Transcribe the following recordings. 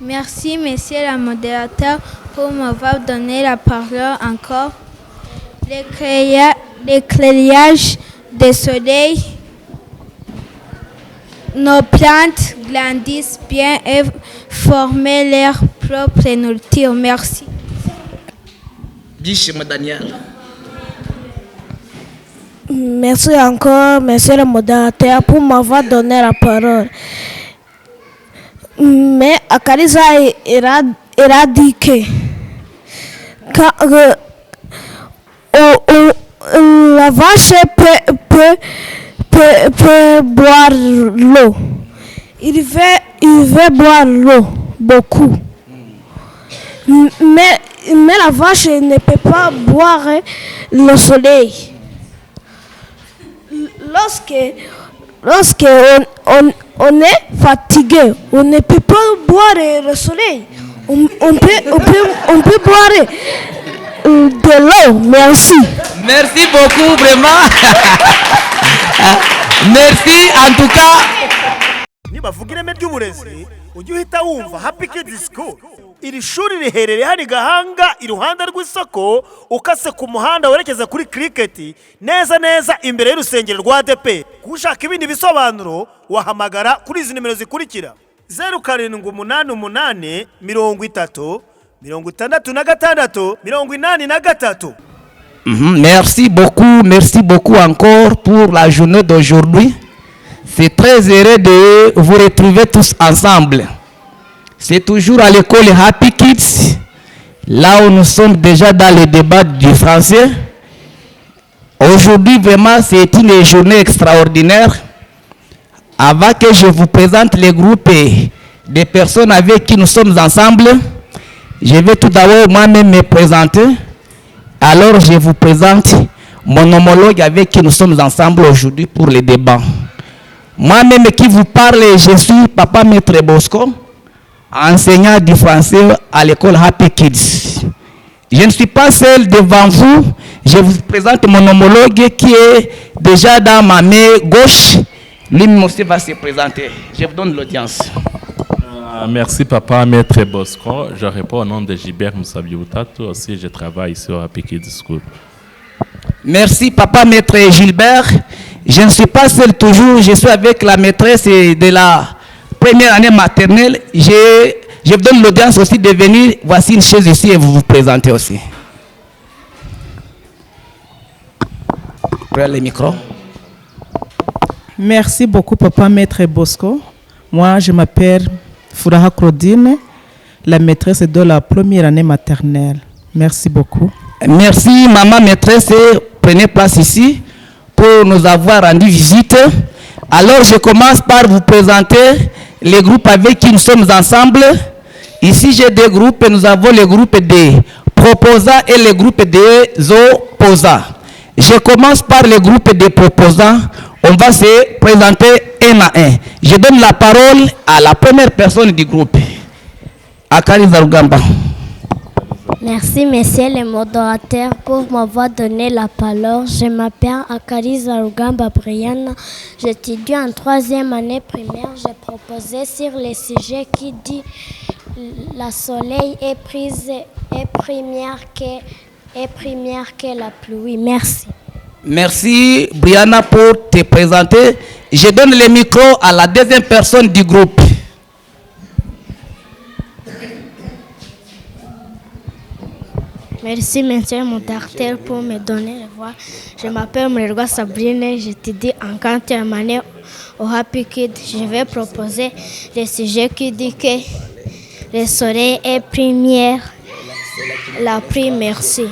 Merci, monsieur le modérateur, pour m'avoir donné la parole encore. L'éclairage du soleil, nos plantes grandissent bien et forment leur propre nourriture. Merci. Byishimo Daniel. Merci encore, monsieur le modérateur, pour m'avoir donné la parole. Mais Akariza a dit que la vache peut boire l'eau. Il veut boire l'eau, beaucoup. Mais la vache ne peut pas boire le soleil. Lorsque on est fatigué, on ne peut pas boire le soleil. On peut boire de l'eau. Merci. Merci beaucoup, vraiment. Merci en tout cas. Nibavuga ireme ry'uburezi ujye uhita wumva Happy Kids School. Iri shuri riherereye hano i Gahanga iruhande rw'isoko ukase ku muhanda werekeza kuri Cricket neza imbere y'urusengero rwa ADP. Kushaka ibindi bisobanuro wahamagara kuri izi nimero zikurikira: 0788 30 66 83. Merci beaucoup encore pour la journée d'aujourd'hui. C'est très heureux de vous retrouver tous ensemble. C'est toujours à l'école Happy Kids, là où nous sommes déjà dans le débat du français. Aujourd'hui, vraiment, c'est une journée extraordinaire. Avant que je vous présente les groupes de personnes avec qui nous sommes ensemble, je vais tout d'abord moi-même me présenter. Alors, je vous présente mon homologue avec qui nous sommes ensemble aujourd'hui pour le débat. Moi-même qui vous parle, je suis Papa Maître Bosco, enseignant du français à l'école Happy Kids. Je ne suis pas seul devant vous, je vous présente mon homologue qui est déjà dans ma main gauche. Lui aussi va se présenter. Je vous donne l'audience. Merci Papa Maître Bosco. Je réponds au nom de Gilbert Moussabioutat. Aussi, je travaille ici au Happy Kids School. Merci Papa Maître Gilbert. Je ne suis pas seul toujours, je suis avec la maîtresse de la première année maternelle. Je vous donne l'audience aussi de venir. Voici une chaise ici et vous vous présentez aussi. Prenez le micro. Merci beaucoup Papa Maître Bosco. Moi je m'appelle Furaha Claudine, la maîtresse de la première année maternelle. Merci beaucoup. Merci maman maîtresse, prenez place ici pour nous avoir rendu visite. Alors je commence par vous présenter les groupes avec qui nous sommes ensemble. Ici j'ai deux groupes, nous avons le groupe des proposants et le groupe des opposants. Je commence par le groupe des proposants. On va se présenter un à un. Je donne la parole à la première personne du groupe. Akariza Rugamba. Merci, monsieur le modérateur, pour m'avoir donné la parole. Je m'appelle Akariza Rugamba Brianna. J'étudie en 3e année primaire. J'ai proposé sur le sujet qui dit la soleil est première que la pluie. Merci. Merci Brianna pour te présenter. Je donne le micro à la deuxième personne du groupe. Merci, monsieur le modérateur, pour me donner la voix. Je m'appelle Mlerwa Sabrine, j'étudie en 4e année au Happy Kids. Je vais proposer le sujet qui dit que le soleil est la pluie. Merci.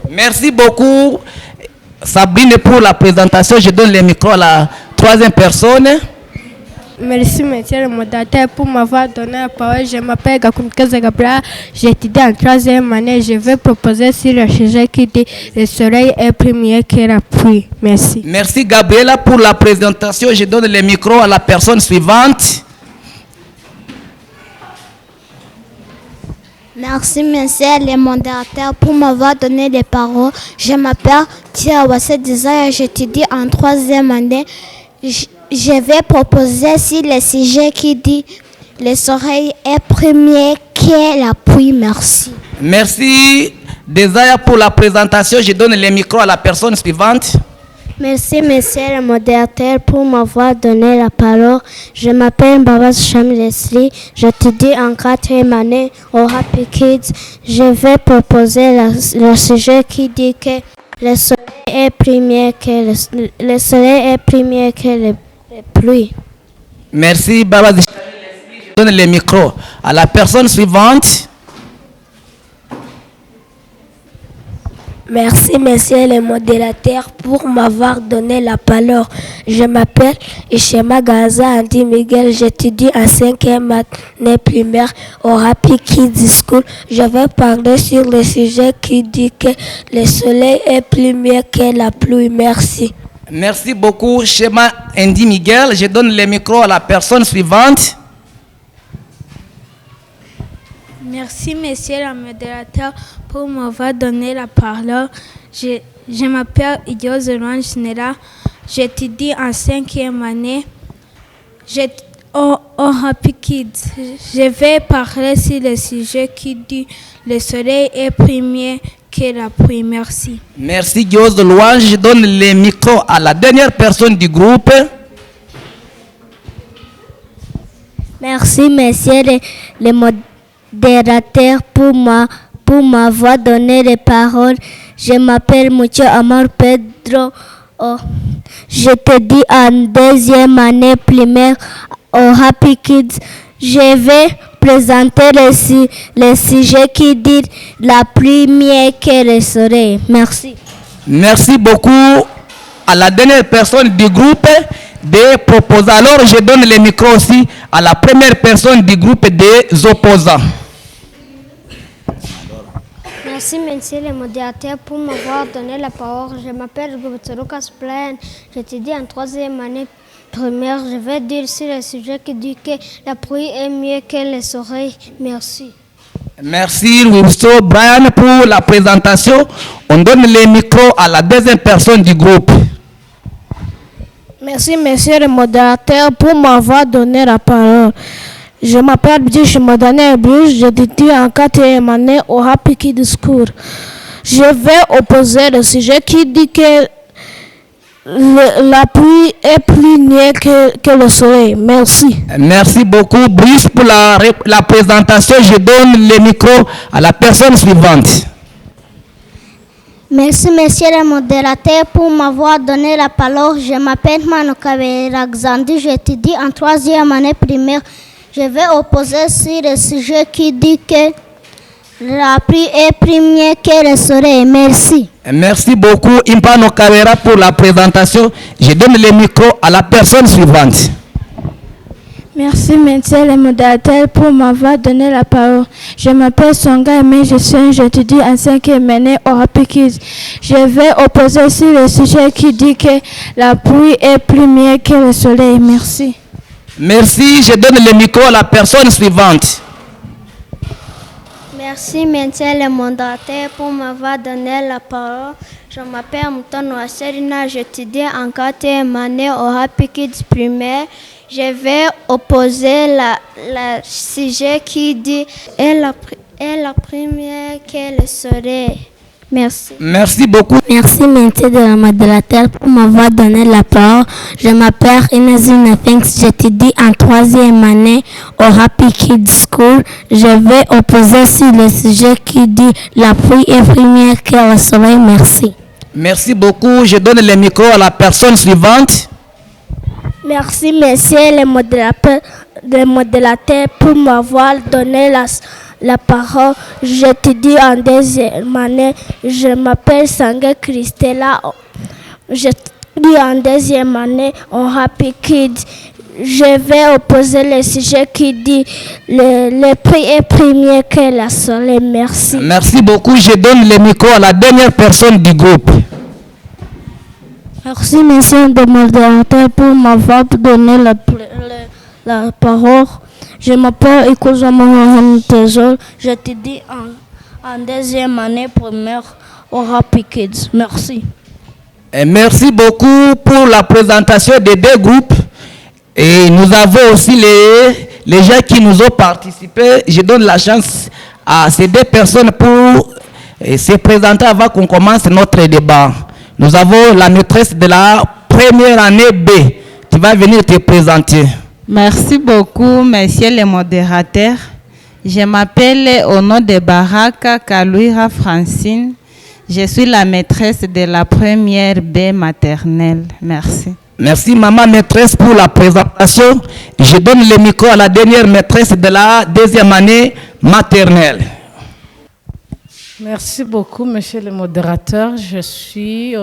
Merci beaucoup Sabrine pour la présentation. Je donne le micro à la troisième personne. Merci, monsieur le modérateur, pour m'avoir donné la parole. Je m'appelle Gakumikaze Gabriel. J'étudie en 3e année. Je vais proposer sur le sujet qui dit le soleil est premier que la pluie. Merci. Merci, Gabriela, pour la présentation. Je donne le micro à la personne suivante. Merci, monsieur le modérateur, pour m'avoir donné les paroles. Je m'appelle Tia Wassé Desire. J'étudie en 3e année. Je vais proposer sur le sujet qui dit Les oreilles est premier que la pluie. Merci. Merci Desaya pour la présentation. Je donne le micro à la personne suivante. Merci, monsieur le modérateur, pour m'avoir donné la parole. Je m'appelle Babas Cham Leslie. J'étudie en 4e année au Happy Kids. Je vais proposer le sujet qui dit que le soleil est premier que le soleil est premier que les pluies. Merci Babas Cham Leslie. Je donne le micro à la personne suivante. Merci, monsieur le modérateur, pour m'avoir donné la parole. Je m'appelle Ishema Gaza Andy Miguel. J'étudie en 5e année primaire au Happy Kids School. Je vais parler sur le sujet qui dit que le soleil est plus mieux que la pluie. Merci. Merci beaucoup, Shema Andy Miguel. Je donne le micro à la personne suivante. Merci, monsieur le modérateur, pour m'avoir donné la parole. Je m'appelle Idio Zelouane Chinera. J'étudie en 5e année au Happy Kids. Je vais parler sur le sujet qui dit le soleil est premier que la pluie. Merci. Merci, Guillaume de Louange. Je donne le micro à la dernière personne du groupe. Merci, monsieur le modérateur, pour m'avoir donné les paroles. Je m'appelle Mucho Amor Pedro. J'étudie en 2e année primaire au Happy Kids. Je vais présenter le sujet qui dit la pluie mieux que le soleil. Merci. Merci beaucoup à la dernière personne du groupe des proposants. Alors, je donne le micro aussi à la première personne du groupe des opposants. Merci, monsieur le modérateur, pour m'avoir donné la parole. Je m'appelle Lucas Brian. J'étudie en 3e année primaire. Je vais dire sur le sujet qui dit que la pluie est mieux que le soleil. Merci. Merci, Wilson Brian, pour la présentation. On donne le micro à la deuxième personne du groupe. Merci, monsieur le modérateur, pour m'avoir donné la parole. Je m'appelle Bidjish Modane Bruce, j'étudie en 4e année au Happy Kids School. Je vais opposer le sujet qui dit que la pluie est plus mieux que le soleil. Merci. Merci beaucoup, Bruce, pour la présentation. Je donne le micro à la personne suivante. Merci, monsieur le modérateur, pour m'avoir donné la parole. Je m'appelle Manu Kabera Xandi, j'étudie en 3e année primaire. Je vais opposer sur le sujet qui dit que la pluie est plus mieux que le soleil. Merci. Merci beaucoup, Impano Kavera, pour la présentation. Je donne le micro à la personne suivante. Merci, monsieur le modérateur, pour m'avoir donné la parole. Je m'appelle Songa Aimé, j'étudie en 5e année au Happy Kids. Je vais opposer sur le sujet qui dit que la pluie est plus mieux que le soleil. Merci. Merci, je donne le micro à la personne suivante. Merci, monsieur le modérateur, pour m'avoir donné la parole. Je m'appelle Mouton Ouasserina, j'étudie en 4e année au Happy Kids primaire. Je vais opposer le sujet qui dit est la première que le soleil. Merci. Merci beaucoup. Merci, monsieur le modérateur, pour m'avoir donné la parole. Je m'appelle Inezine Finks, j'étudie en 3e année au Happy Kids School. Je vais opposer sur le sujet qui dit la pluie est première que le soleil. Merci. Merci beaucoup. Je donne le micro à la personne suivante. Merci, monsieur le modérateur, pour m'avoir donné la parole. J'étudie en 2e année. Je m'appelle Sangé Christella. J'étudie en 2e année au Happy Kids. Je vais opposer le sujet qui dit le prix est premier que la soleil. Merci. Merci beaucoup. Je donne le micro à la dernière personne du groupe. Merci, monsieur le modérateur, pour m'avoir donné la parole. Je m'appelle Ikozo Mohamed Tezol. J'étudie en 2e année primaire au Happy Kids. Merci. Et merci beaucoup pour la présentation des deux groupes. Et nous avons aussi les gens qui nous ont participé, je donne la chance à ces deux personnes pour se présenter avant qu'on commence notre débat. Nous avons la maîtresse de la première année B qui va venir te présenter. Merci beaucoup, messieurs les modérateurs. Je m'appelle au nom de Baraka Kalouira Francine. Je suis la maîtresse de la première B maternelle. Merci. Merci, maman maîtresse, pour la présentation. Je donne le micro à la dernière maîtresse de la deuxième année maternelle. Merci beaucoup, monsieur le modérateur. Je suis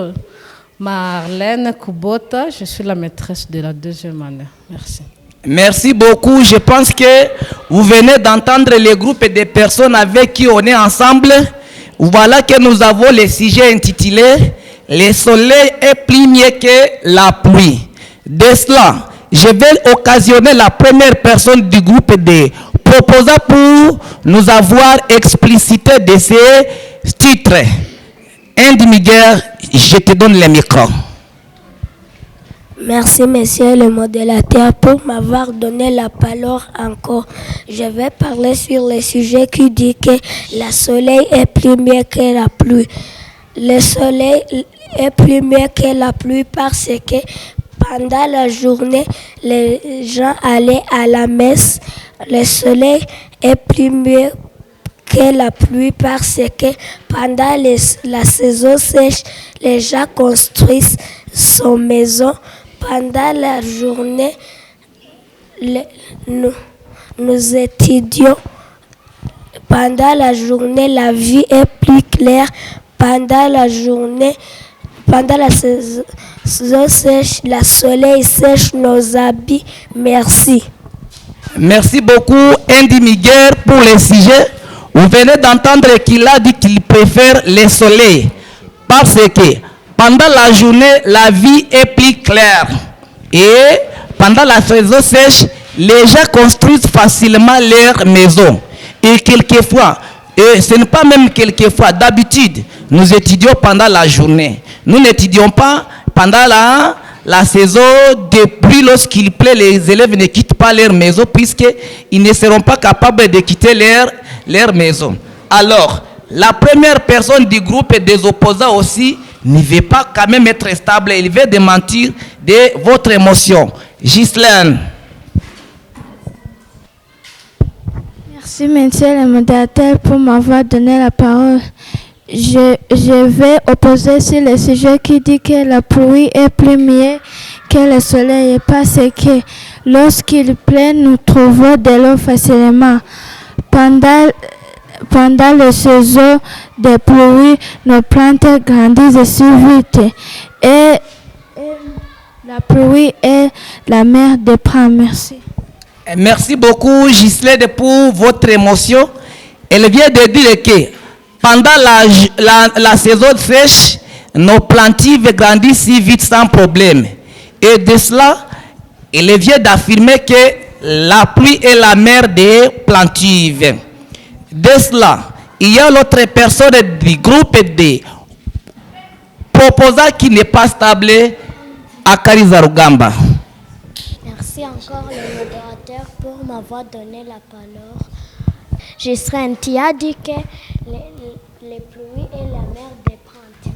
Marlène Kubota. Je suis la maîtresse de la deuxième année. Merci. Merci beaucoup. Je pense que vous venez d'entendre le groupe de personnes avec qui on est ensemble. Voilà que nous avons le sujet intitulé « Le soleil est plus mieux que la pluie ». De cela, je vais occasionner la première personne du groupe de proposants pour nous avoir explicité de ces titres. Andy Miguel, je te donne le micro. Merci, monsieur le modérateur, pour m'avoir donné la parole encore. Je vais parler sur le sujet qui dit que le soleil est plus mieux que la pluie. Le soleil est plus mieux que la pluie parce que pendant la journée, les gens allaient à la messe. Le soleil est plus mieux que la pluie parce que pendant la saison sèche, les gens construisent son maison. Pendant la journée, nous étudions. Pendant la journée, la vie est plus claire. Pendant la journée, pendant la saison sèche, le soleil sèche nos habits. Merci. Merci beaucoup, Andy Miguel, pour le sujet. Vous venez d'entendre qu'il a dit qu'il préfère le soleil parce que pendant la journée, la vie est plus claire. Et pendant la saison sèche, les gens construisent facilement leur maison. Et quelquefois, et ce n'est pas même quelquefois, d'habitude, nous étudions pendant la journée. Nous n'étudions pas pendant la saison de pluie. Lorsqu'il pleut, les élèves ne quittent pas leur maison puisqu'ils ne seront pas capables de quitter leur maison. Alors, la première personne du groupe des opposants aussi ne veut pas quand même être stable. Il veut démentir de votre émotion. Ghislaine. Merci, monsieur le modérateur, pour m'avoir donné la parole. Je vais opposer sur le sujet qui dit que la pluie est plus mieux que le soleil parce que lorsqu'il pleut, nous trouvons de l'eau facilement. Pendant la saison de pluie, nos plantes grandissent si vite et la pluie est la mère des prends. Merci. Merci beaucoup, Ghislaine, pour votre émotion. Elle vient de dire que pendant la saison sèche, nos plantives grandissent si vite sans problème. Et de cela, elle vient d'affirmer que la pluie est la mère des plantives. De cela, il y a l'autre personne du groupe de proposants qui n'est pas stable, Akariza Rugamba. Merci encore le modérateur pour m'avoir donné la parole. Je serais un qui a dit que les pluies est la mère des plantes,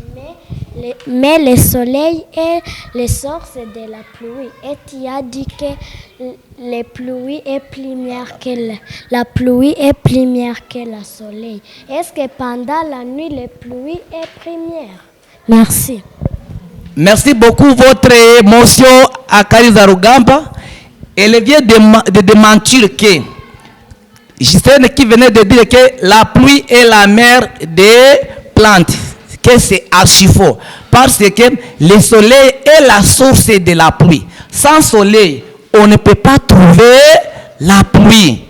mais le soleil est les sources de la pluie. Et tu as dit que les pluies est plus mieux que la pluie est plus mieux que le soleil. Est-ce que pendant la nuit, les pluies est première? Merci. Merci beaucoup votre émotion à Kariza Rugamba. Elle vient de démentir que Gisèle qui venait de dire que la pluie est la mère des plantes, que c'est archi faux. Parce que le soleil est la source de la pluie. Sans soleil, on ne peut pas trouver la pluie.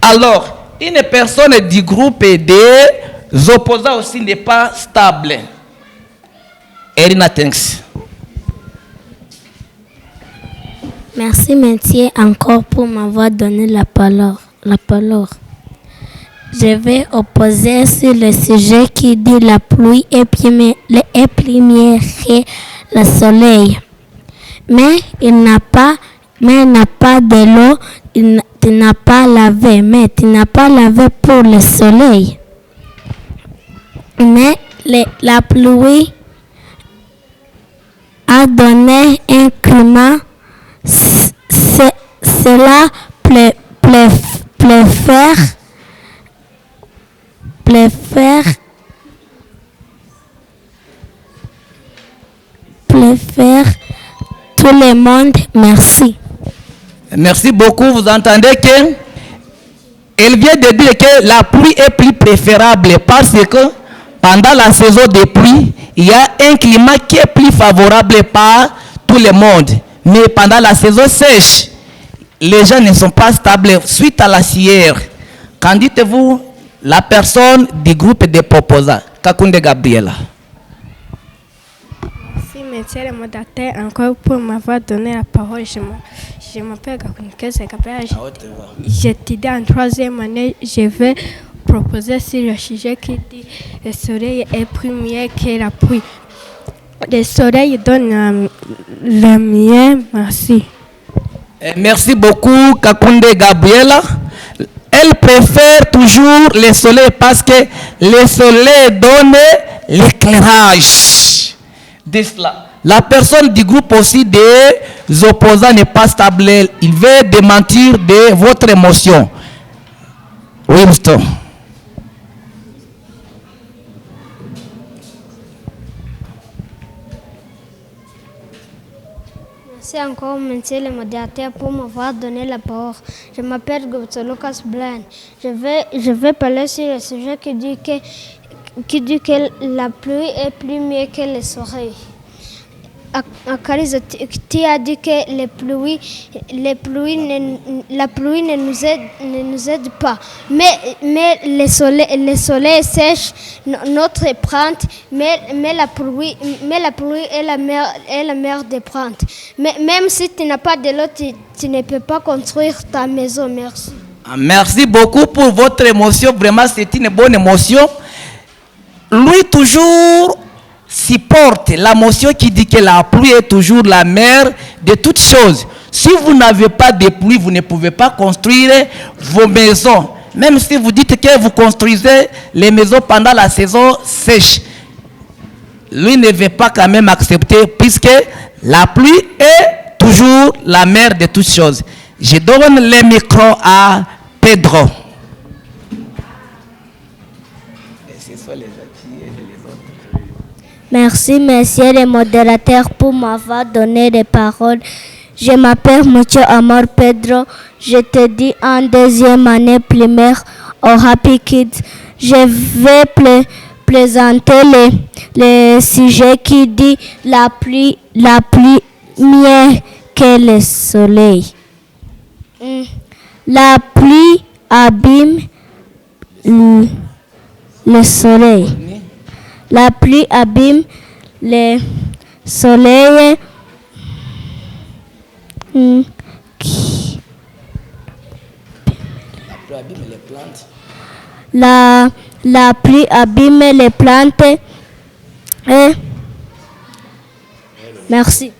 Alors, une personne du groupe des opposants aussi n'est pas stable. Erina, thanks. Merci, monsieur, encore pour m'avoir donné la parole. Je vais opposer sur le sujet qui dit la pluie est plus mieux que le soleil. Mais il n'a pas mais il n'a pas de l'eau, tu n'as pas lavé, mais tu n'as pas lavé pour le soleil. Mais la pluie a donné un climat, cela préfère tout le monde. Merci. Merci beaucoup. Vous entendez que elle vient de dire que la pluie est plus préférable parce que pendant la saison des pluies, il y a un climat qui est plus favorable par tout le monde. Mais pendant la saison sèche, les gens ne sont pas stables suite à la sière. Qu'en dites-vous, la personne du groupe des proposants, Kakunde Gabriela? Merci, monsieur le modérateur, encore pour m'avoir donné la parole. Je m'appelle Kakunde Gabriela. J'étudie en 3e année. Je vais proposer sur le sujet qui dit le soleil est plus mieux que la pluie. Le soleil donne le mieux. Merci. Merci beaucoup, Kakunde Gabriela. Elle préfère toujours le soleil parce que le soleil donne l'éclairage. De cela. La personne du groupe aussi des opposants n'est pas stable. Il veut démentir de votre émotion. Winston. Merci encore, monsieur le modérateur, pour m'avoir donné la parole. Je m'appelle Dr. Lucas Blaine. Je vais parler sur le sujet qui dit que la pluie est plus mieux que le soleil. Akaris, tu as dit que la pluie ne nous aide pas. Mais le soleil sèche notre plante, mais la pluie est la mère des plantes. Mais même si tu n'as pas de l'eau, tu ne peux pas construire ta maison. Merci. Merci beaucoup pour votre émotion. Vraiment, c'est une bonne émotion. Lui, toujours supporte la motion qui dit que la pluie est toujours la mère de toutes choses. Si vous n'avez pas de pluie, vous ne pouvez pas construire vos maisons. Même si vous dites que vous construisez les maisons pendant la saison sèche, lui ne veut pas quand même accepter puisque la pluie est toujours la mère de toutes choses. Je donne le micro à Pedro. Merci, monsieur le modérateur, pour m'avoir donné les paroles. Je m'appelle Monsieur Amor Pedro. Je te dis en 2e année primaire au Happy Kids. Je vais présenter le sujet qui dit la pluie mieux que le soleil. La pluie abîme le soleil. La pluie abîme le soleil. La pluie abîme les plantes. Merci.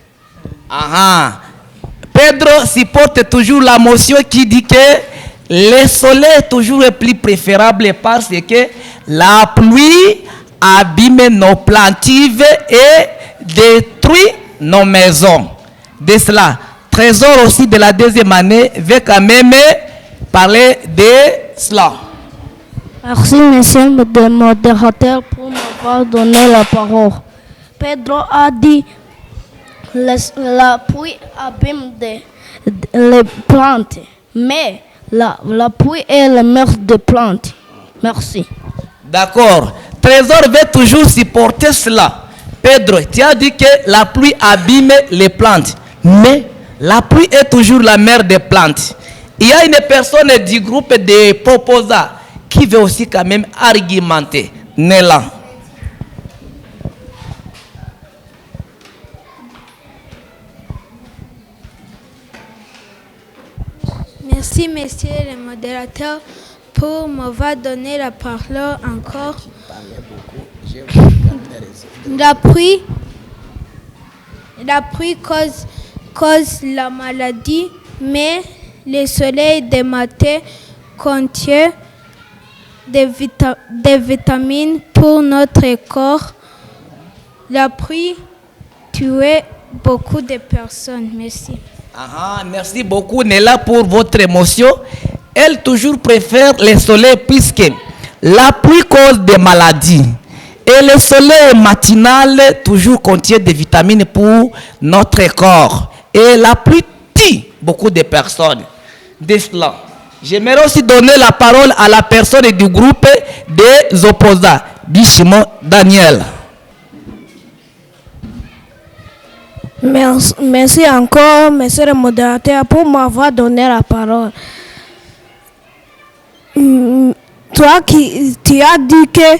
Pedro supporte toujours la motion qui dit que le soleil est toujours plus préférable parce que la pluie abîme nos plantives et détruit nos maisons. De cela, Trésor aussi de la 2e année veut quand même parler de cela. Merci, monsieur le modérateur, pour m'avoir donné la parole. Pedro a dit la pluie abîme les plantes, mais la pluie est la mère des plantes. Merci. D'accord. Trésor veut toujours supporter cela. Pedro, tu as dit que la pluie abîme les plantes, mais la pluie est toujours la mère des plantes. Il y a une personne du groupe des proposants qui veut aussi quand même argumenter. Néla. Merci, monsieur le modérateur, pour m'avoir donné la parole encore. La pluie cause la maladie, mais le soleil de matin contient des vitamines pour notre corps. La pluie tue beaucoup de personnes. Merci. Merci beaucoup Nella pour votre émotion. Elle toujours préfère le soleil puisque la pluie cause des maladies. Et le soleil matinal toujours contient des vitamines pour notre corps. Et la pluie tue beaucoup de personnes. De cela, j'aimerais aussi donner la parole à la personne du groupe des opposants, Bishimo Daniel. Merci encore, monsieur le modérateur, pour m'avoir donné la parole. Toi tu as dit que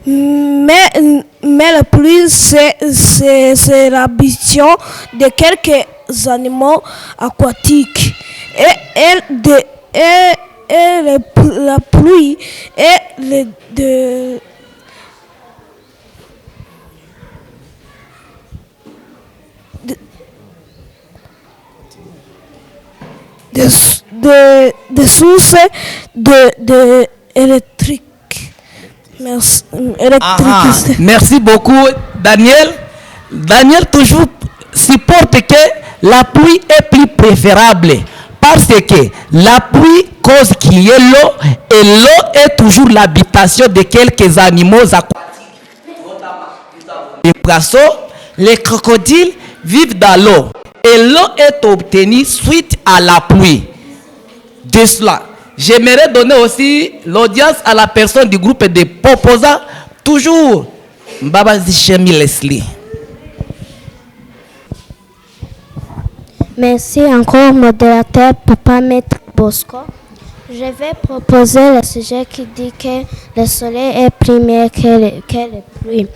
mais le plus c'est l'ambition de quelques animaux aquatiques et la pluie et des sources électriques. Merci, merci beaucoup Daniel. Daniel toujours supporte que la pluie est plus préférable parce que la pluie cause qu'il y ait l'eau et l'eau est toujours l'habitation de quelques animaux aquatiques. Les poissons, les crocodiles vivent dans l'eau et l'eau est obtenue suite à la pluie. De cela, j'aimerais donner aussi l'audience à la personne du groupe des proposants, toujours Mbabazi Chemi Leslie. Merci encore, modérateur Papa Maître Bosco. Je vais proposer le sujet qui dit que le soleil est premier que la pluie.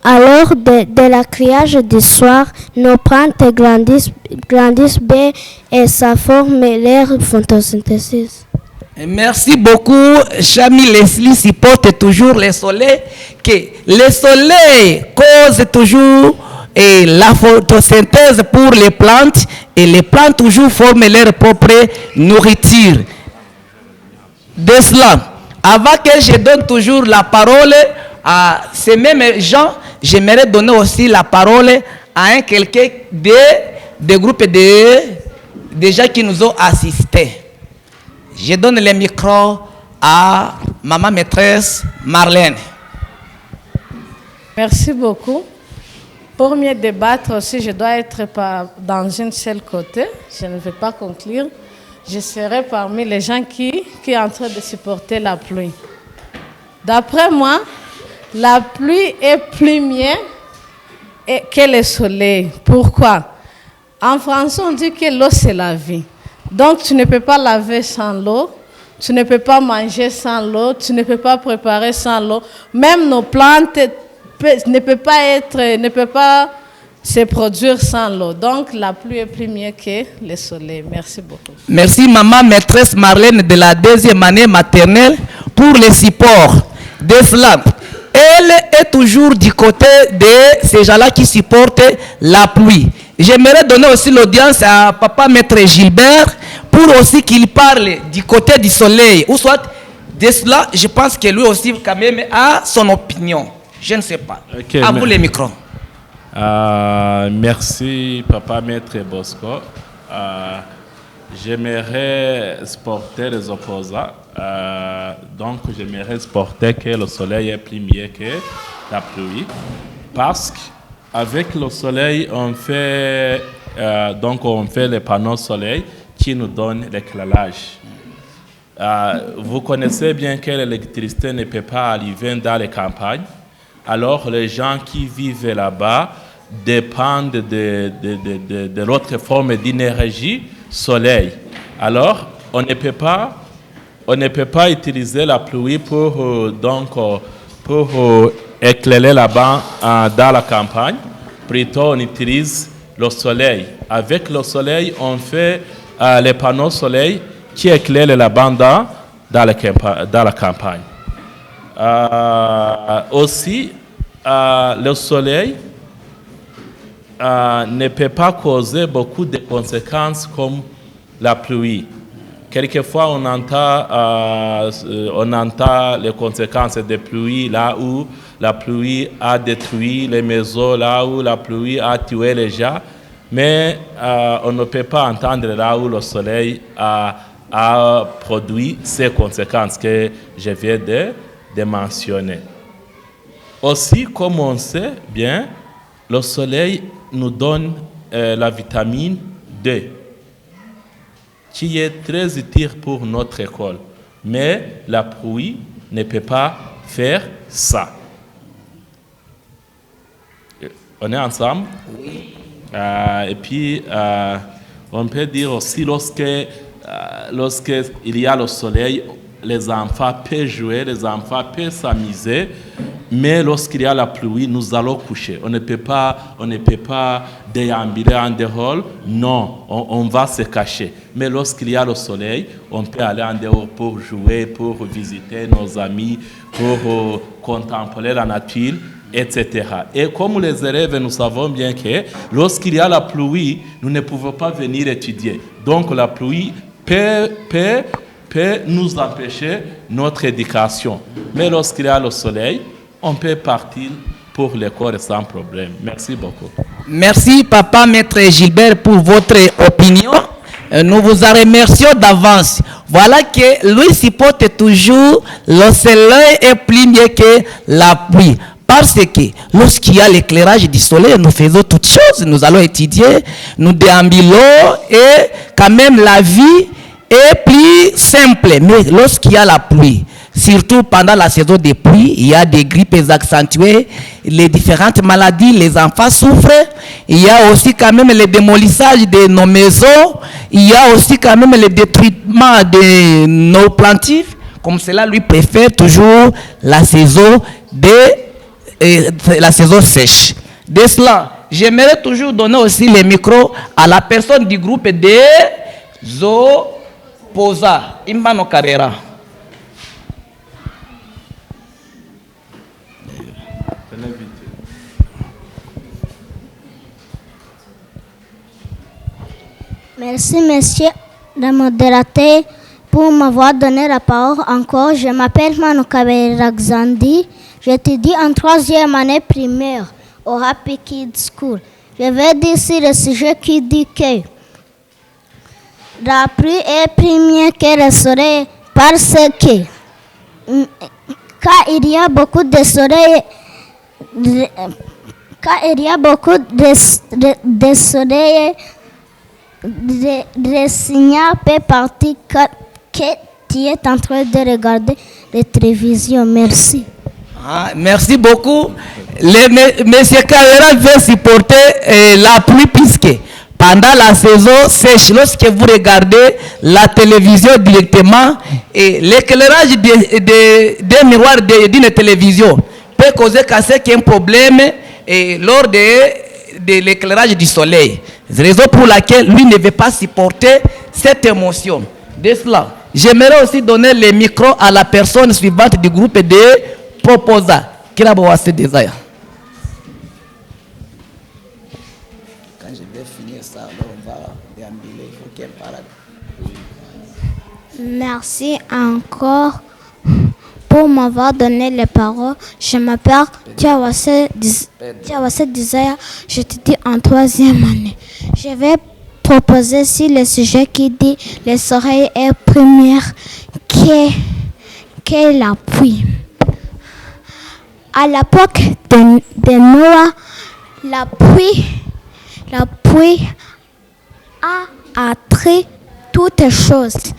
Alors, de la criage du soir, nos plantes grandissent bien et ça forme leur photosynthèse. Merci beaucoup, Chami Leslie supporte toujours le soleil, que le soleil cause toujours la photosynthèse pour les plantes et les plantes toujours forment leur propre nourriture. De cela, avant que je donne toujours la parole à ces mêmes gens, j'aimerais donner aussi la parole à quelqu'un des groupes de gens qui nous ont assistés. Je donne le micro à maman maîtresse Marlène. Merci beaucoup. Pour mieux débattre aussi, je dois être dans une seule côté. Je ne vais pas conclure. Je serai parmi les gens qui sont en train de supporter la pluie. D'après moi, la pluie est plus mieux que le soleil. Pourquoi? En français, on dit que l'eau, c'est la vie. Donc, tu ne peux pas laver sans l'eau, tu ne peux pas manger sans l'eau, tu ne peux pas préparer sans l'eau. Même nos plantes ne peuvent pas se produire sans l'eau. Donc, la pluie est plus mieux que le soleil. Merci beaucoup. Merci, maman maîtresse Marlène de la 2e année maternelle pour le support de cela. Elle est toujours du côté de ces gens-là qui supportent la pluie. J'aimerais donner aussi l'audience à papa maître Gilbert pour aussi qu'il parle du côté du soleil. Ou soit de cela, je pense que lui aussi quand même a son opinion. Je ne sais pas. Okay, à vous les micros. Merci papa maître Bosco. J'aimerais supporter les opposants. Donc j'aimerais supporter que le soleil est plus mieux que la pluie. Parce qu'avec le soleil, on fait les panneaux soleil qui nous donnent l'éclairage. Vous connaissez bien que l'électricité ne peut pas arriver dans les campagnes. Alors les gens qui vivent là-bas dépendent de l'autre forme d'énergie soleil. Alors on ne peut pas utiliser la pluie pour éclairer là-bas dans la campagne. Plutôt on utilise le soleil. Avec le soleil, on fait les panneaux soleil qui éclairent là-bas dans la campagne. Aussi, le soleil ne peut pas causer beaucoup de conséquences comme la pluie. Quelquefois, on entend les conséquences des pluies là où la pluie a détruit les maisons, là où la pluie a tué les gens, mais on ne peut pas entendre là où le soleil a produit ces conséquences que je viens de mentionner. Aussi, comme on sait bien, le soleil nous donne la vitamine D, qui est très utile pour notre école. Mais la pluie ne peut pas faire ça. On est ensemble? Oui. Et puis, on peut dire aussi, lorsqu'il y a le soleil, les enfants peuvent jouer, les enfants peuvent s'amuser, mais lorsqu'il y a la pluie, nous allons coucher. On ne peut pas déambuler en dehors, non, on va se cacher. Mais lorsqu'il y a le soleil, on peut aller en dehors pour jouer, pour visiter nos amis, pour contempler la nature, etc. Et comme les élèves, nous savons bien que lorsqu'il y a la pluie, nous ne pouvons pas venir étudier. Donc la pluie peut nous empêcher notre éducation. Mais lorsqu'il y a le soleil, on peut partir pour l'école sans problème. Merci beaucoup. Merci, papa, maître Gilbert, pour votre opinion. Nous vous en remercions d'avance. Voilà que lui supporte toujours le soleil est plus mieux que la pluie. Parce que lorsqu'il y a l'éclairage du soleil, nous faisons toutes choses. Nous allons étudier, nous déambulons et quand même la vie est plus simple. Mais lorsqu'il y a la pluie, surtout pendant la saison des pluies, il y a des grippes accentuées, les différentes maladies, les enfants souffrent. Il y a aussi quand même le démolissage de nos maisons. Il y a aussi quand même le détruitement de nos plantifs. Comme cela, lui préfère toujours la saison sèche. De cela, j'aimerais toujours donner aussi le micro à la personne du groupe des opposants, Imbano Carrera. Merci, monsieur le modérateur, pour m'avoir donné la parole encore. Je m'appelle Manu Kabera Xandi. J'étudie en 3e année primaire au Happy Kids School. Je vais dire ici le sujet qui dit que la pluie est plus mieux que le soleil parce que quand il y a beaucoup de soleil, le signal peut partir que tu es en train de regarder la télévision. Merci. Merci beaucoup. Monsieur Carrera veut supporter la pluie puisque pendant la saison sèche, lorsque vous regardez la télévision directement, et l'éclairage des miroirs d'une télévision peut causer qu'un problème lors de l'éclairage du soleil. C'est la raison pour laquelle lui ne veut pas supporter cette émotion. De cela, j'aimerais aussi donner le micro à la personne suivante du groupe des proposants. Quel est désir? Quand je vais finir ça, alors on va déambuler. Il faut qu'elle parle. Merci encore pour m'avoir donné les paroles. Je m'appelle Tiawase Desire. J'étudie en 3e année. Je vais proposer sur le sujet qui dit le soleil est première que la pluie. À l'époque de Noah, la pluie a attrait toutes choses.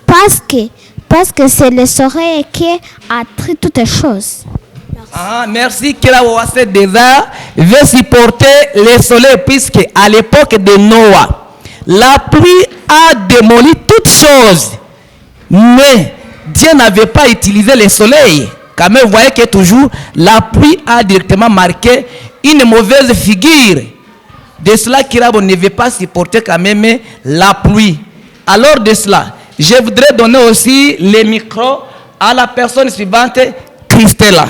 Parce que c'est le soleil qui attire toutes choses. Merci. Kirawase Deza veut supporter le soleil puisque à l'époque de Noah, la pluie a démoli toutes choses. Mais Dieu n'avait pas utilisé le soleil. Quand même, vous voyez que toujours la pluie a directement marqué une mauvaise figure. De cela, Kirabo ne veut pas supporter quand même la pluie. Alors de cela, je voudrais donner aussi le micro à la personne suivante, Christella.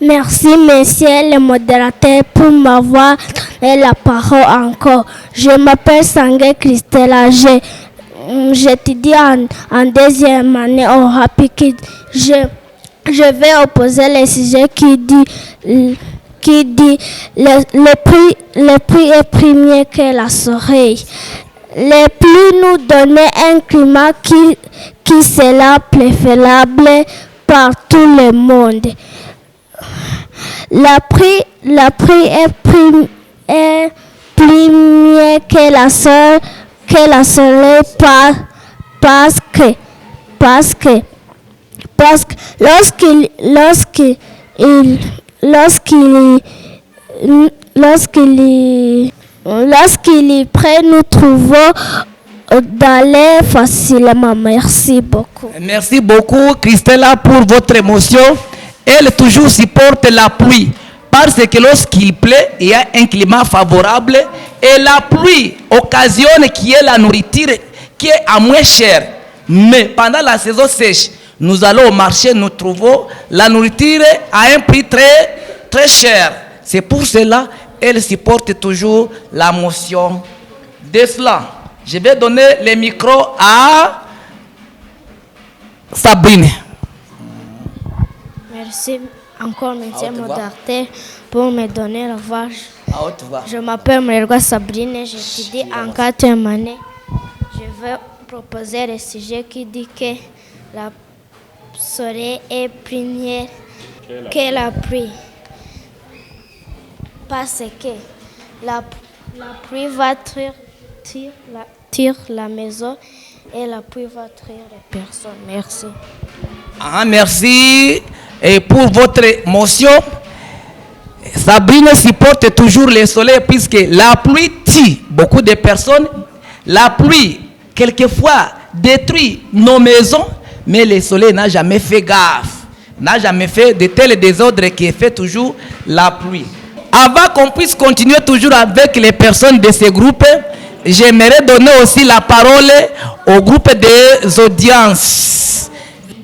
Merci, messieurs les modérateurs, pour m'avoir donné la parole encore. Je m'appelle Sangue Christella. J'étudie en deuxième année au Happy Kids. Je vais opposer les sujets qui dit le prix est premier que la soleil. Les pluies nous donnent un climat qui sera préférable par tout le monde. La prix est plus mieux que la soleil parce que lorsqu'il y prend, nous trouvons d'aller facilement. Merci beaucoup. Merci beaucoup, Christella, pour votre émotion. Elle toujours supporte la pluie. Parce que lorsqu'il plaît, il y a un climat favorable. Et la pluie occasionne qu'il y ait la nourriture qui est à moins cher. Mais pendant la saison sèche, nous allons au marché, nous trouvons la nourriture à un prix très, très cher. C'est pour cela qu'elle supporte toujours la motion de cela. Je vais donner le micro à Sabrine. Merci encore, monsieur modérateur, pour me donner la voix. Je m'appelle Marie Sabrine, j'étudie en 4e année. Je vais proposer le sujet qui dit que la soleil est première que la pluie. Parce que la pluie va tirer la maison et la pluie va tirer les personnes. Merci. Merci et pour votre motion. Sabrine supporte toujours le soleil puisque la pluie tue beaucoup de personnes. La pluie, quelquefois, détruit nos maisons, mais le soleil n'a jamais fait gaffe, n'a jamais fait de tels désordres qui fait toujours la pluie. Avant qu'on puisse continuer toujours avec les personnes de ce groupe, j'aimerais donner aussi la parole au groupe des audiences.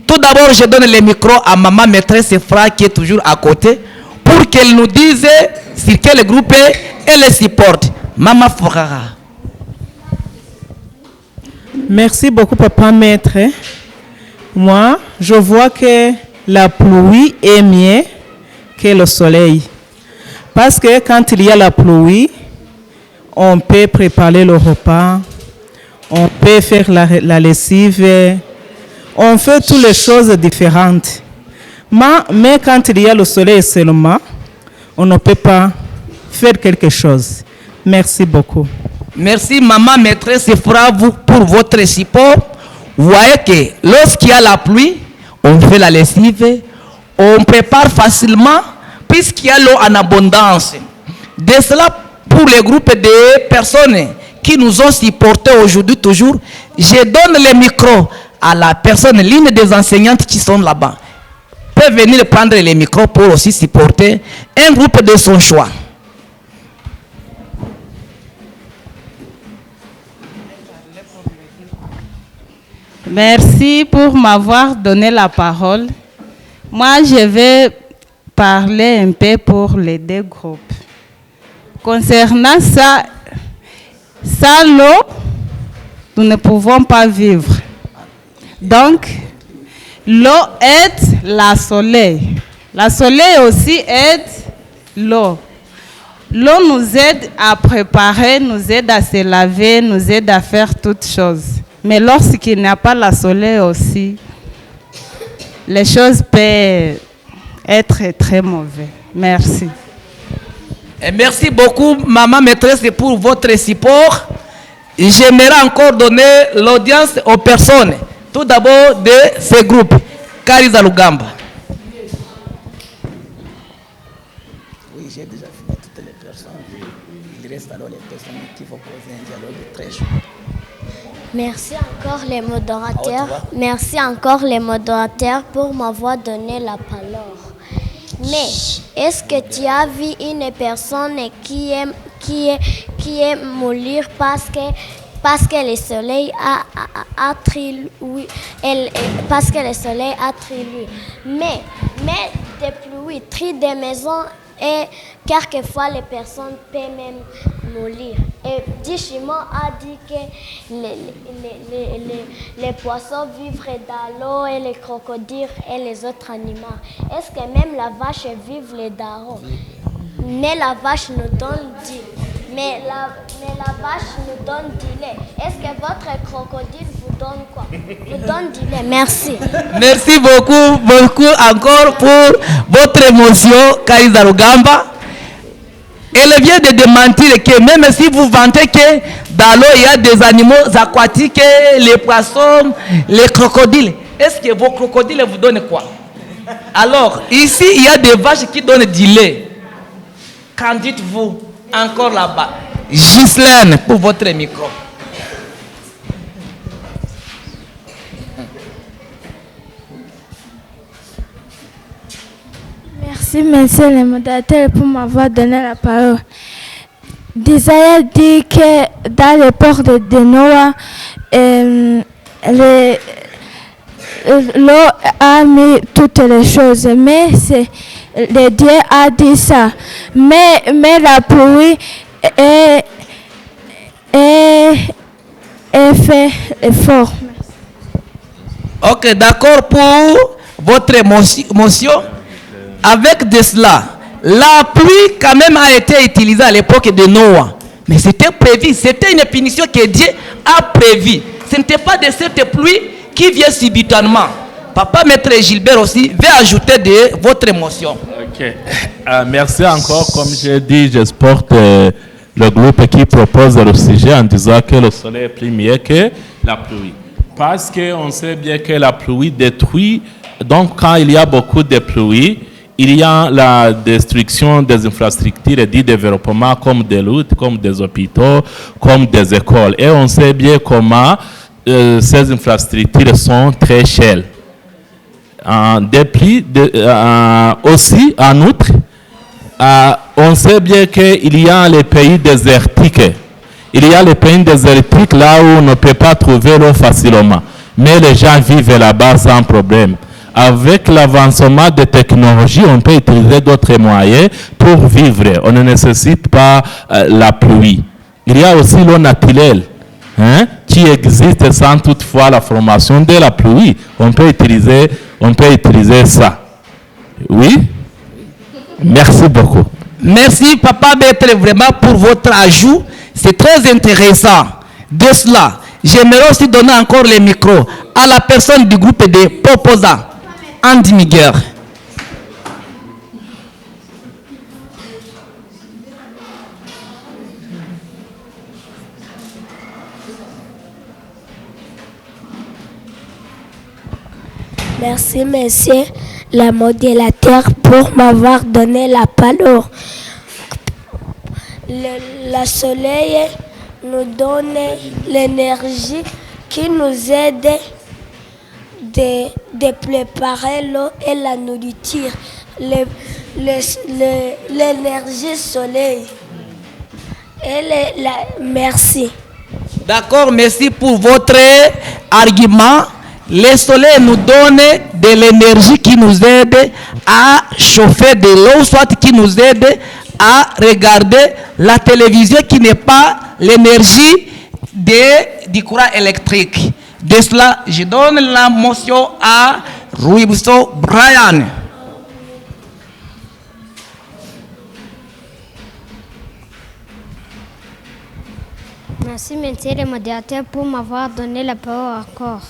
Tout d'abord, je donne le micro à maman maîtresse Fra qui est toujours à côté pour qu'elle nous dise sur quel groupe elle supporte. Maman Fra. Merci beaucoup, papa maître. Moi, je vois que la pluie est mieux que le soleil. Parce que quand il y a la pluie, on peut préparer le repas, on peut faire la lessive, on fait toutes les choses différentes. Mais quand il y a le soleil seulement, on ne peut pas faire quelque chose. Merci beaucoup. Merci maman maîtresse Fra pour votre support. Vous voyez que lorsqu'il y a la pluie, on fait la lessive, on prépare facilement puisqu'il y a l'eau en abondance. De cela, pour les groupes de personnes qui nous ont supportés aujourd'hui toujours, je donne le micro à la personne, l'une des enseignantes qui sont là-bas. Peut venir prendre le micro pour aussi supporter un groupe de son choix. Merci pour m'avoir donné la parole. Moi, je vais parler un peu pour les deux groupes. Concernant ça, sans l'eau, nous ne pouvons pas vivre. Donc, l'eau aide la soleil. La soleil aussi aide l'eau. L'eau nous aide à préparer, nous aide à se laver, nous aide à faire toutes choses. Mais lorsqu'il n'y a pas la soleil aussi, les choses peuvent être très mauvaises. Merci. Et merci beaucoup, maman maîtresse, pour votre support. J'aimerais encore donner l'audience aux personnes. Tout d'abord de ce groupe. Kariza Lugamba. Oui, j'ai déjà fini toutes les personnes. Il reste alors les personnes qui vont poser un dialogue très chaud. Merci encore les modérateurs. Merci encore les modérateurs pour m'avoir donné la parole. Mais est-ce que tu as vu une personne qui aime mourir parce que le soleil a trilé, parce que le soleil a trilé. Mais des pluies, trient des maisons et quelquefois les personnes peuvent même mourir. Et Dishimo a dit que les poissons vivent dans l'eau et les crocodiles et les autres animaux. Est-ce que même la vache vive dans l'eau? Mais la vache nous donne du mais la vache nous donne du lait. Est-ce que votre crocodile vous donne quoi? Vous donne du lait. Merci. Merci beaucoup, beaucoup encore pour votre émotion, Kaiza Rugamba. Elle vient de démentir que même si vous vantez que dans l'eau il y a des animaux aquatiques, les poissons, les crocodiles, est-ce que vos crocodiles vous donnent quoi? Alors, ici il y a des vaches qui donnent du lait. Qu'en dites-vous encore là-bas? Ghislaine, pour votre micro. Merci, monsieur le modérateur, pour m'avoir donné la parole. Isaïe dit que dans le port de Noah, l'eau a mis toutes les choses, mais le Dieu a dit ça. Mais la pluie est fait fort. Ok, d'accord pour votre émotion. Avec de cela, la pluie quand même a été utilisée à l'époque de Noah. Mais c'était prévu, c'était une punition que Dieu a prévue. Ce n'était pas de cette pluie qui vient subitement. Papa Maître Gilbert aussi veut ajouter de votre émotion. Ok. Merci encore. Comme j'ai dit, je supporte le groupe qui propose le sujet en disant que le soleil est plus mieux que la pluie. Parce qu'on sait bien que la pluie détruit. Donc quand il y a beaucoup de pluie, il y a la destruction des infrastructures et du développement comme des routes, comme des hôpitaux, comme des écoles. Et on sait bien comment ces infrastructures sont très chères. Aussi, en outre, on sait bien qu'il y a les pays désertiques. Il y a les pays désertiques là où on ne peut pas trouver l'eau facilement. Mais les gens vivent là-bas sans problème. Avec l'avancement des technologies, on peut utiliser d'autres moyens pour vivre. On ne nécessite pas la pluie. Il y a aussi l'eau naturelle qui existe sans toutefois la formation de la pluie. On peut utiliser ça. Oui? Merci beaucoup. Merci Papa Maître vraiment pour votre ajout. C'est très intéressant. De cela, j'aimerais aussi donner encore le micro à la personne du groupe des proposants. Andy Miguel. Merci, monsieur le modérateur, pour m'avoir donné la parole. Le soleil nous donne l'énergie qui nous aide de préparer l'eau et la nourriture. L'énergie soleil. Merci. D'accord, merci pour votre argument. Le soleil nous donne de l'énergie qui nous aide à chauffer de l'eau, soit qui nous aide à regarder la télévision qui n'est pas l'énergie du courant électrique. De cela, je donne la motion à Ruibuso Brian. Merci, monsieur le modérateur, pour m'avoir donné la parole encore.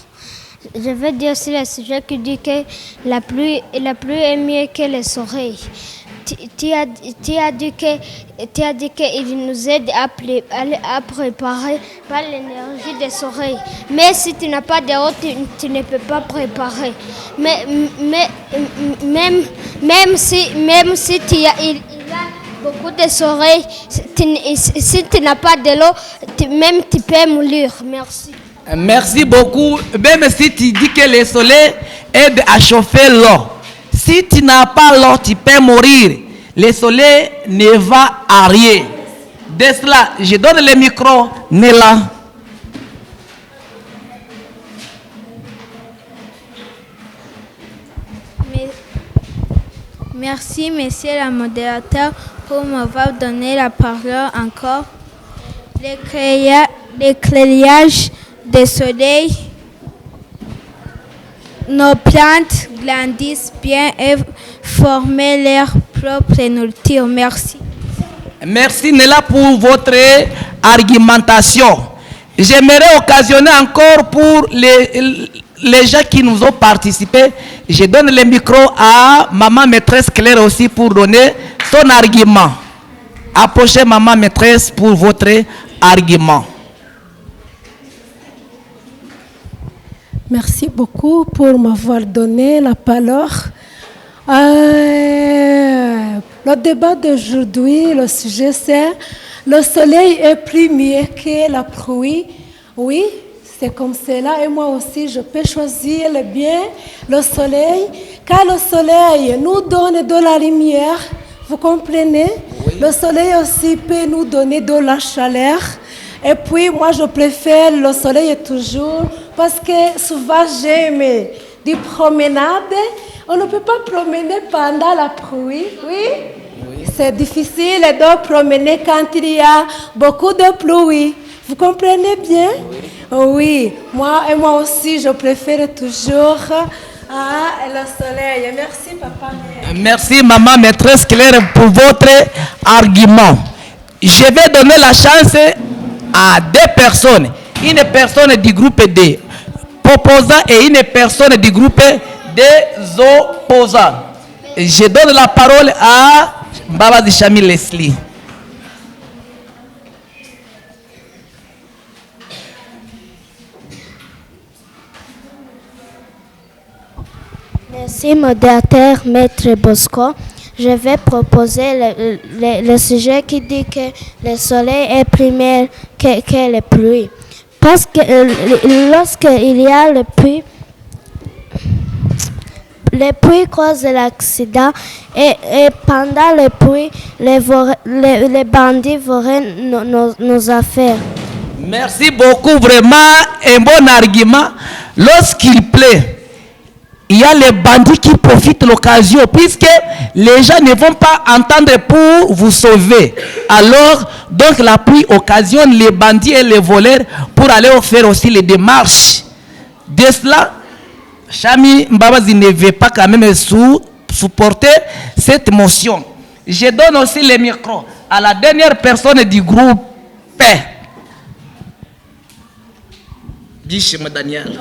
Je veux dire aussi le sujet qui dit que la pluie est mieux que le soleil. Tu as dit qu'il nous aide à préparer par l'énergie des soleil. Mais si tu n'as pas d'eau, tu ne peux pas préparer. Même si il y a beaucoup de soleil, si tu n'as pas de l'eau, tu peux mourir. Merci. Merci beaucoup. Même si tu dis que le soleil aide à chauffer l'eau, si tu n'as pas l'eau, tu peux mourir. Le soleil ne va à rien. De cela, je donne le micro, Nela. Merci, monsieur le modérateur, pour m'avoir donné la parole encore. L'éclairage du soleil, nos plantes grandissent bien et forment leur propre nourriture. Merci. Merci Nella pour votre argumentation. J'aimerais occasionner encore pour les gens qui nous ont participé. Je donne le micro à maman maîtresse Claire aussi pour donner son argument. Approchez maman maîtresse pour votre argument. Merci beaucoup pour m'avoir donné la parole. Le débat d'aujourd'hui, le sujet c'est le soleil est plus mieux que la pluie. Oui, c'est comme cela et moi aussi je peux choisir le bien, le soleil, car le soleil nous donne de la lumière, vous comprenez? Oui. Le soleil aussi peut nous donner de la chaleur. Et puis moi je préfère le soleil toujours parce que souvent j'aime des promenades. On ne peut pas promener pendant la pluie, oui? Oui. C'est difficile de promener quand il y a beaucoup de pluie. Vous comprenez bien? Oui. Moi aussi, je préfère toujours le soleil. Merci, papa. Merci, maman maîtresse Claire, pour votre argument. Je vais donner la chance à deux personnes. Une personne du groupe des proposants et une personne du groupe des opposants. Je donne la parole à Mbaba Chami Leslie. Merci, modérateur, maître Bosco. Je vais proposer le sujet qui dit que le soleil est plus meilleur que la pluie. Parce que lorsqu'il y a le pluie, les pluies causent l'accident et pendant les pluies, les bandits volent nos affaires. Merci beaucoup, vraiment un bon argument. Lorsqu'il plaît, il y a les bandits qui profitent de l'occasion puisque les gens ne vont pas entendre pour vous sauver. Alors, donc la pluie occasionne les bandits et les voleurs pour aller faire aussi les démarches. De cela, Chami Mbabazi ne veut pas quand même supporter cette motion. Je donne aussi le micro à la dernière personne du groupe P. Dis, M. Daniel.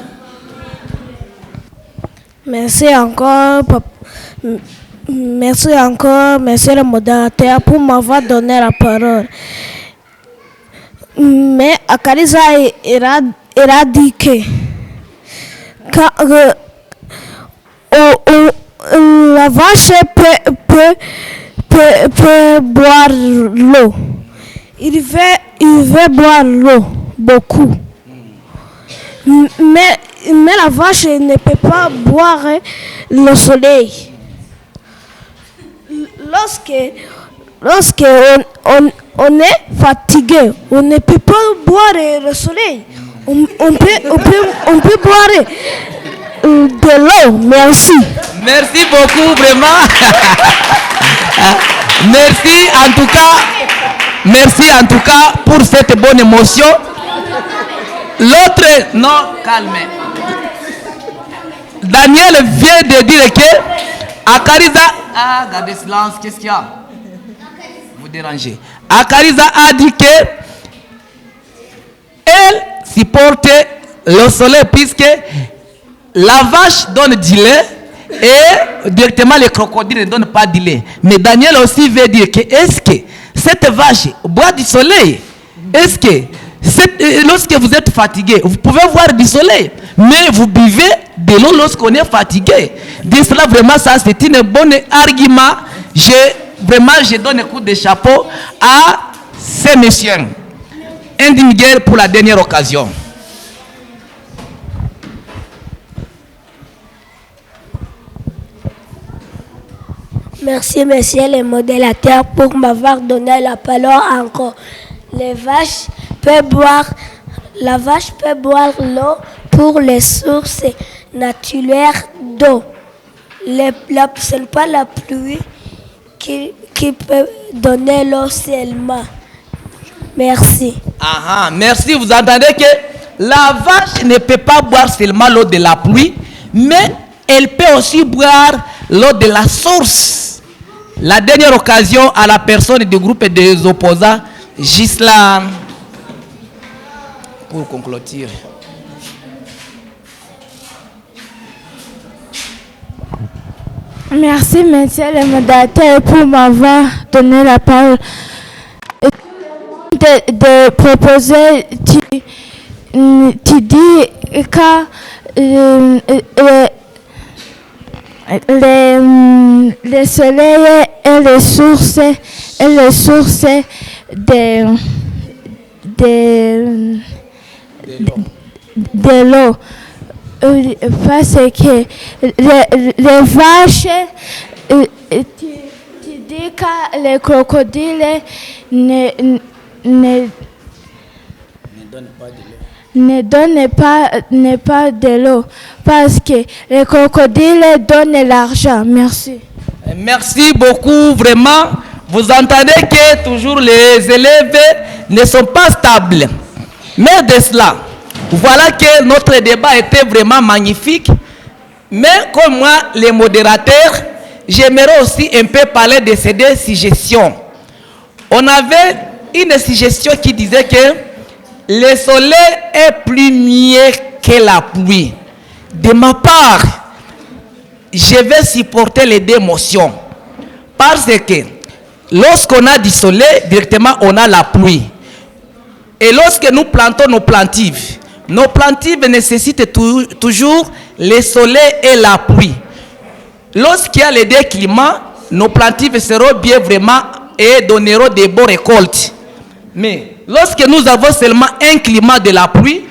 Merci encore, monsieur le modérateur, pour m'avoir donné la parole. Mais Akariza éradiqué. La vache peut boire l'eau. Il veut boire l'eau, beaucoup. Mais la vache ne peut pas boire le soleil. Lorsque on est fatigué, on ne peut pas boire le soleil. On peut boire de l'eau. Merci. Merci beaucoup, vraiment. Merci en tout cas pour cette bonne émotion. L'autre, non, calme. Daniel vient de dire que Akariza, gardez silence, qu'est-ce qu'il y a? Vous dérangez. Akariza a dit que elle supporte le soleil puisque la vache donne du lait et directement les crocodiles ne donnent pas du lait. Mais Daniel aussi veut dire que est-ce que cette vache boit du soleil? Est-ce que lorsque vous êtes fatigué, vous pouvez voir du soleil, mais vous buvez de l'eau lorsqu'on est fatigué. De cela, vraiment, ça, c'est un bon argument. Je donne un coup de chapeau à ces messieurs. Andy Miguel pour la dernière occasion. Merci, monsieur le modérateur, pour m'avoir donné la parole encore. La vache peut boire l'eau pour les sources naturelles d'eau. Ce n'est pas la pluie qui peut donner l'eau seulement. Merci. Merci. Vous entendez que la vache ne peut pas boire seulement l'eau de la pluie, mais elle peut aussi boire l'eau de la source. La dernière occasion à la personne du groupe des opposants, Gisela, pour conclure. Merci, monsieur le modérateur, pour m'avoir donné la parole. De proposer, tu dis que le soleil est la source de l'eau. Parce que les vaches, tu dis que les crocodiles ne donnent pas de l'eau. Parce que les crocodiles donnent l'argent. Merci. Merci beaucoup, vraiment. Vous entendez que toujours les élèves ne sont pas stables. Mais de cela, voilà que notre débat était vraiment magnifique. Mais comme moi, les modérateurs, j'aimerais aussi un peu parler de ces deux suggestions. On avait une suggestion qui disait que le soleil est plus mieux que la pluie. De ma part, je vais supporter les deux motions. Parce que lorsqu'on a du soleil, directement on a la pluie. Et lorsque nous plantons nos plantives nécessitent toujours le soleil et la pluie. Lorsqu'il y a les deux climats, nos plantives seront bien vraiment et donneront des bonnes récoltes. Mais lorsque nous avons seulement un climat de la pluie,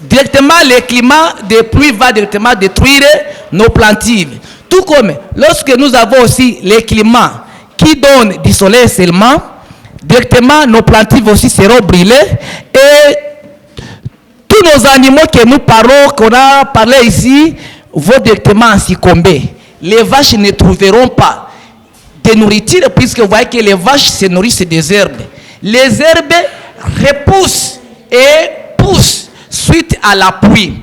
directement le climat de pluie va directement détruire nos plantives. Tout comme lorsque nous avons aussi les climats qui donnent du soleil seulement, directement nos plantives aussi seront brûlées et tous nos animaux que nous parlons, qu'on a parlé ici, vont directement succomber. Les vaches ne trouveront pas de nourriture puisque vous voyez que les vaches se nourrissent des herbes. Les herbes repoussent et poussent suite à la pluie.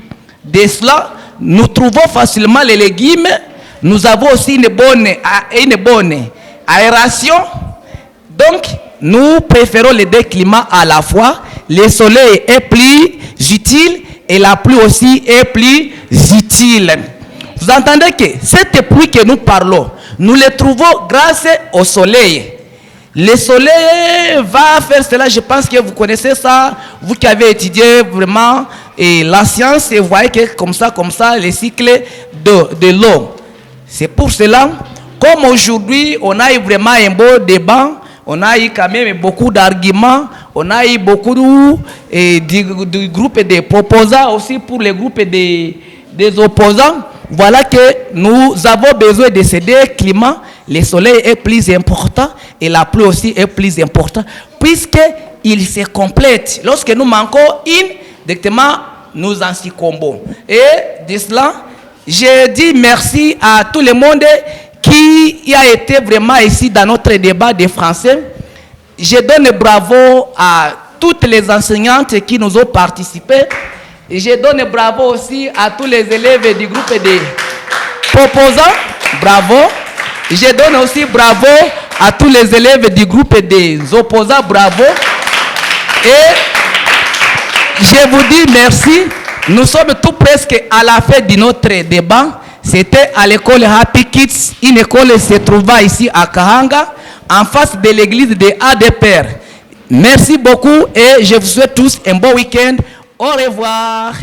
De cela, nous trouvons facilement les légumes. Nous avons aussi une bonne aération. Donc, nous préférons les deux climats à la fois. Le soleil est plus utile et la pluie aussi est plus utile. Vous entendez que cette pluie que nous parlons, nous le trouvons grâce au soleil. Le soleil va faire cela, je pense que vous connaissez ça, vous qui avez étudié vraiment la science, et vous voyez que comme ça, le cycle de l'eau. C'est pour cela, comme aujourd'hui, on a eu vraiment un beau débat, on a eu quand même beaucoup d'arguments, on a eu beaucoup de groupes de proposants aussi pour les groupes des opposants. Voilà que nous avons besoin de ces deux climats. Le soleil est plus important et la pluie aussi est plus importante puisqu'ils se complètent. Lorsque nous manquons une, directement nous en succombons. Et de cela, je dis merci à tout le monde qui a été vraiment ici dans notre débat de français. Je donne bravo à toutes les enseignantes qui nous ont participé. Et je donne bravo aussi à tous les élèves du groupe des proposants. Bravo. Je donne aussi bravo à tous les élèves du groupe des opposants. Bravo. Et je vous dis merci. Nous sommes tout presque à la fin de notre débat. C'était à l'école Happy Kids. Une école se trouva ici à Kahanga, en face de l'église de ADPR. Merci beaucoup et je vous souhaite tous un bon week-end. Au revoir.